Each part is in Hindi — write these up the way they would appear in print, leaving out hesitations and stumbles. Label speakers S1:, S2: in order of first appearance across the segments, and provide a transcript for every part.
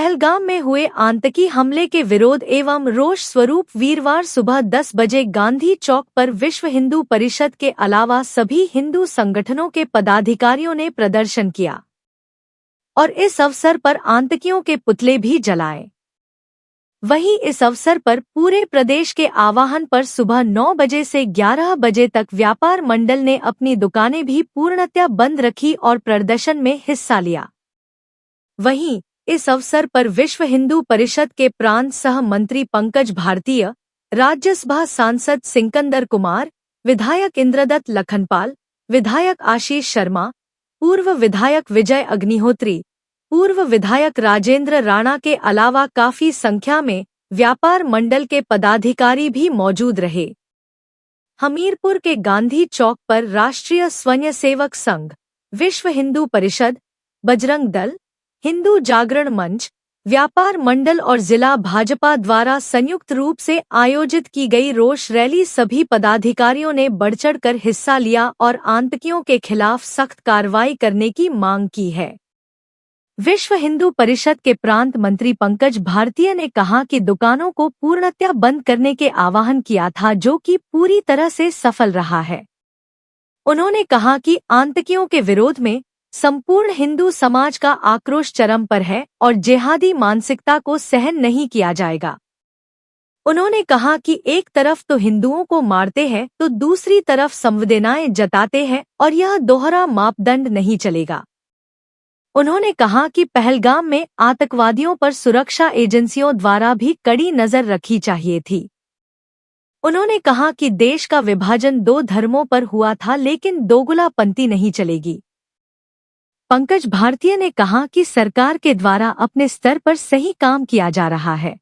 S1: पहलगाम में हुए आतंकी हमले के विरोध एवं रोष स्वरूप वीरवार सुबह 10 बजे गांधी चौक पर विश्व हिंदू परिषद के अलावा सभी हिंदू संगठनों के पदाधिकारियों ने प्रदर्शन किया और इस अवसर पर आतंकियों के पुतले भी जलाए। वहीं इस अवसर पर पूरे प्रदेश के आह्वान पर सुबह 9 बजे से 11 बजे तक व्यापार मंडल ने अपनी दुकानें भी पूर्णतः बंद रखी और प्रदर्शन में हिस्सा लिया। वहीं इस अवसर पर विश्व हिंदू परिषद के प्रांत सह मंत्री पंकज भारतीय, राज्यसभा सांसद सिकंदर कुमार, विधायक इंद्रदत्त लखनपाल, विधायक आशीष शर्मा, पूर्व विधायक विजय अग्निहोत्री, पूर्व विधायक राजेंद्र राणा के अलावा काफी संख्या में व्यापार मंडल के पदाधिकारी भी मौजूद रहे। हमीरपुर के गांधी चौक पर राष्ट्रीय स्वयंसेवक संघ, विश्व हिंदू परिषद, बजरंग दल, हिंदू जागरण मंच, व्यापार मंडल और जिला भाजपा द्वारा संयुक्त रूप से आयोजित की गई रोष रैली सभी पदाधिकारियों ने बढ़चढ़कर हिस्सा लिया और आतंकियों के खिलाफ सख्त कार्रवाई करने की मांग की है। विश्व हिंदू परिषद के प्रांत मंत्री पंकज भारतीय ने कहा कि दुकानों को पूर्णतः बंद करने के आह्वान किया था, जो कि पूरी तरह से सफल रहा है। उन्होंने कहा कि आतंकियों के विरोध में संपूर्ण हिंदू समाज का आक्रोश चरम पर है और जिहादी मानसिकता को सहन नहीं किया जाएगा। उन्होंने कहा कि एक तरफ तो हिंदुओं को मारते हैं तो दूसरी तरफ संवेदनाएं जताते हैं और यह दोहरा मापदंड नहीं चलेगा। उन्होंने कहा कि पहलगाम में आतंकवादियों पर सुरक्षा एजेंसियों द्वारा भी कड़ी नजर रखी चाहिए थी। उन्होंने कहा कि देश का विभाजन 2 धर्मों पर हुआ था, लेकिन दोगलापंथी नहीं चलेगी। पंकज भारतीय ने कहा कि सरकार के द्वारा अपने स्तर पर सही काम किया जा रहा है।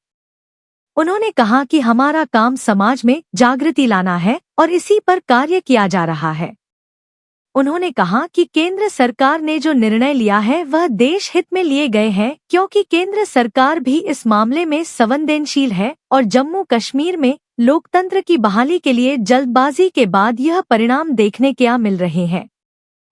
S1: उन्होंने कहा कि हमारा काम समाज में जागृति लाना है और इसी पर कार्य किया जा रहा है। उन्होंने कहा कि केंद्र सरकार ने जो निर्णय लिया है वह देश हित में लिए गए हैं, क्योंकि केंद्र सरकार भी इस मामले में संवेदनशील है और जम्मू कश्मीर में लोकतंत्र की बहाली के लिए जल्दबाजी के बाद यह परिणाम देखने क्या मिल रहे हैं।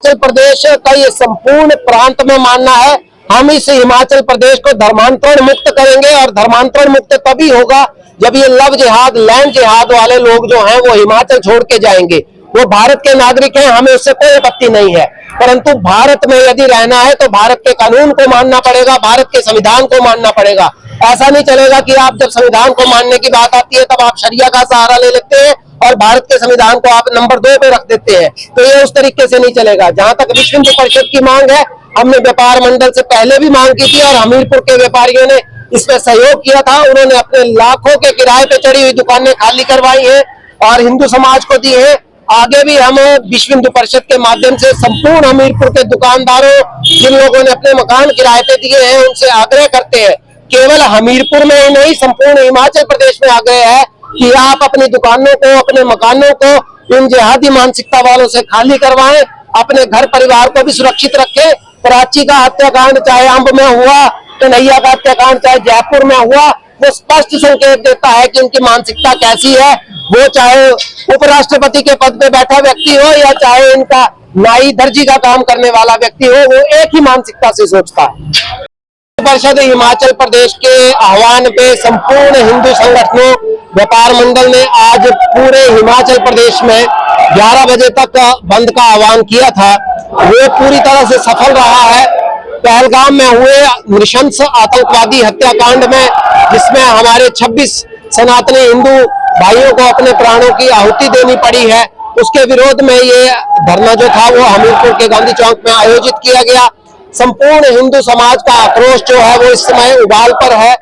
S2: हिमाचल प्रदेश का ये संपूर्ण प्रांत में मानना है, हम इस हिमाचल प्रदेश को धर्मांतरण मुक्त करेंगे और धर्मांतरण मुक्त तभी होगा जब ये लव जिहाद, लैंड जिहाद वाले लोग जो हैं वो हिमाचल छोड़ के जाएंगे। वो भारत के नागरिक हैं, हमें उससे कोई आपत्ति नहीं है, परंतु भारत में यदि रहना है तो भारत के कानून को मानना पड़ेगा, भारत के संविधान को मानना पड़ेगा। ऐसा नहीं चलेगा कि आप जब संविधान को मानने की बात आती है तब आप शरिया का सहारा ले लेते हैं और भारत के संविधान को आप नंबर 2 पे रख देते हैं, तो ये उस तरीके से नहीं चलेगा। जहां तक विश्व हिंदू परिषद की मांग है, हमने व्यापार मंडल से पहले भी मांग की थी और हमीरपुर के व्यापारियों ने इसमें सहयोग किया था। उन्होंने अपने लाखों के किराए पे चढ़ी हुई दुकानें खाली करवाई है और हिंदू समाज को दी है। आगे भी हम विश्व हिंदू परिषद के माध्यम से संपूर्ण हमीरपुर के दुकानदारों, जिन लोगों ने अपने मकान किराए पे दिए हैं, उनसे आग्रह करते हैं, केवल हमीरपुर में ही नहीं संपूर्ण हिमाचल प्रदेश में आग्रह है कि आप अपनी दुकानों को, अपने मकानों को इन जिहादी मानसिकता वालों से खाली करवाएं, अपने घर परिवार को भी सुरक्षित रखें। कराची का हत्याकांड चाहे अंब में हुआ, कन्हैया का हत्याकांड चाहे जयपुर में हुआ, वो स्पष्ट संकेत देता है कि इनकी मानसिकता कैसी है। वो चाहे उपराष्ट्रपति के पद पे बैठा व्यक्ति हो या चाहे इनका नाई दर्जी का काम करने वाला व्यक्ति हो, वो एक ही मानसिकता से सोचता है। परिषद हिमाचल प्रदेश के आह्वान पे संपूर्ण हिंदू संगठनों, व्यापार मंडल ने आज पूरे हिमाचल प्रदेश में 11 बजे तक बंद का आह्वान किया था। वो पूरी तरह से सफल रहा है। पहलगाम में हुए नृशंस आतंकवादी हत्याकांड में, जिसमें हमारे 26 सनातनी हिंदू भाइयों को अपने प्राणों की आहुति देनी पड़ी है, उसके विरोध में ये धरना जो था वो हमीरपुर के गांधी चौक में आयोजित किया गया। संपूर्ण हिंदू समाज का आक्रोश जो है वो इस समय उबाल पर है।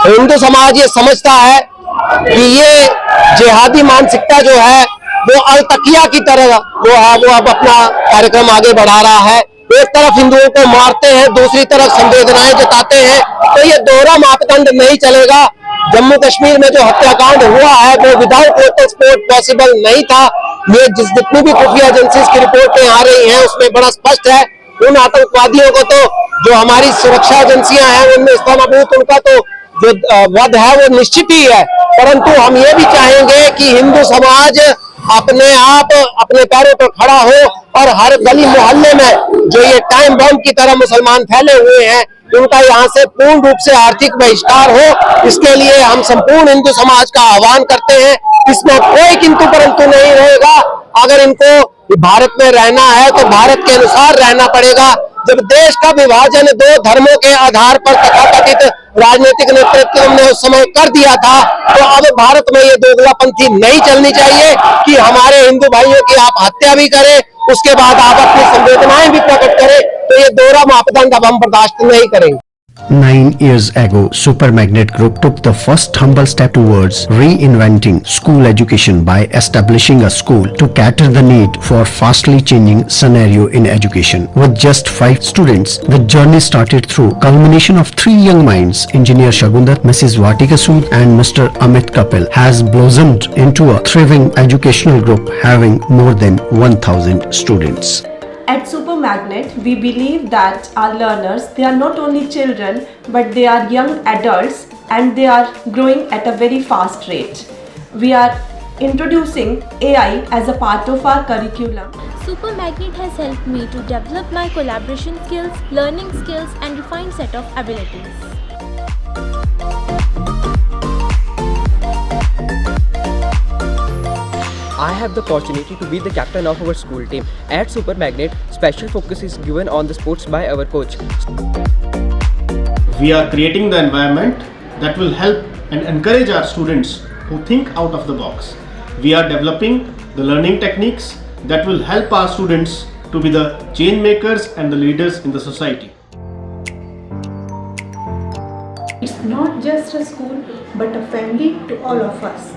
S2: हिंदू समाज ये समझता है कि ये जिहादी मानसिकता जो है वो अलतकिया की तरह जो है वो अब अपना कार्यक्रम आगे बढ़ा रहा है। एक तरफ हिंदुओं को मारते हैं, दूसरी तरफ संवेदनाएं जताते हैं, तो ये दोहरा मापदंड नहीं चलेगा। जम्मू कश्मीर में जो हत्याकांड हुआ है वो विदाउट लोकल सपोर्ट पॉसिबल नहीं था। ये जितनी भी खुफिया एजेंसीज की रिपोर्टें आ रही हैं उसमें बड़ा स्पष्ट है। उन आतंकवादियों को तो जो हमारी सुरक्षा एजेंसियां हैं उनमें स्थानाबूत, उनका तो जो वध है वो निश्चित ही है, परंतु हम ये भी चाहेंगे कि हिंदू समाज अपने आप अपने पैरों पर खड़ा हो और हर गली मोहल्ले में जो ये टाइम बम की तरह मुसलमान फैले हुए हैं उनका यहाँ से पूर्ण रूप से आर्थिक बहिष्कार हो। इसके लिए हम संपूर्ण हिंदू समाज का आह्वान करते हैं। इसमें कोई किंतु परंतु नहीं रहेगा। अगर इनको भारत में रहना है तो भारत के अनुसार रहना पड़ेगा। जब देश का विभाजन दो धर्मों के आधार पर तथाकथित राजनीतिक नेतृत्व ने उस समय कर दिया था, तो अब भारत में ये दोगलापंथी नहीं चलनी चाहिए कि हमारे हिंदू भाइयों की आप हत्या भी करें, उसके बाद आप अपनी संवेदनाएं भी प्रकट करें। तो ये दोहरा मापदंड अब हम बर्दाश्त नहीं करेंगे।
S3: 9 years ago, Supermagnet Group took the first humble step towards reinventing school education by establishing a school to cater the need for fastly changing scenario in education. With just 5 students, the journey started through culmination of 3 young minds, Engineer Shagundar, Mrs. Vatika Sood and Mr. Amit Kapil, has blossomed into a thriving educational group having more than 1,000 students.
S4: At Supermagnet, we believe that our learners, they are not only children, but they are young adults and they are growing at a very fast rate. We are introducing AI as a part of our curriculum.
S5: Supermagnet has helped me to develop my collaboration skills, learning skills and refined set of abilities.
S6: I have the opportunity to be the captain of our school team. At Supermagnet, special focus is given on the sports by our coach.
S7: We are creating the environment that will help and encourage our students who think out of the box. We are developing the learning techniques that will help our students to be the change makers and the leaders in the society.
S4: It's not just a school, but a family to all of us.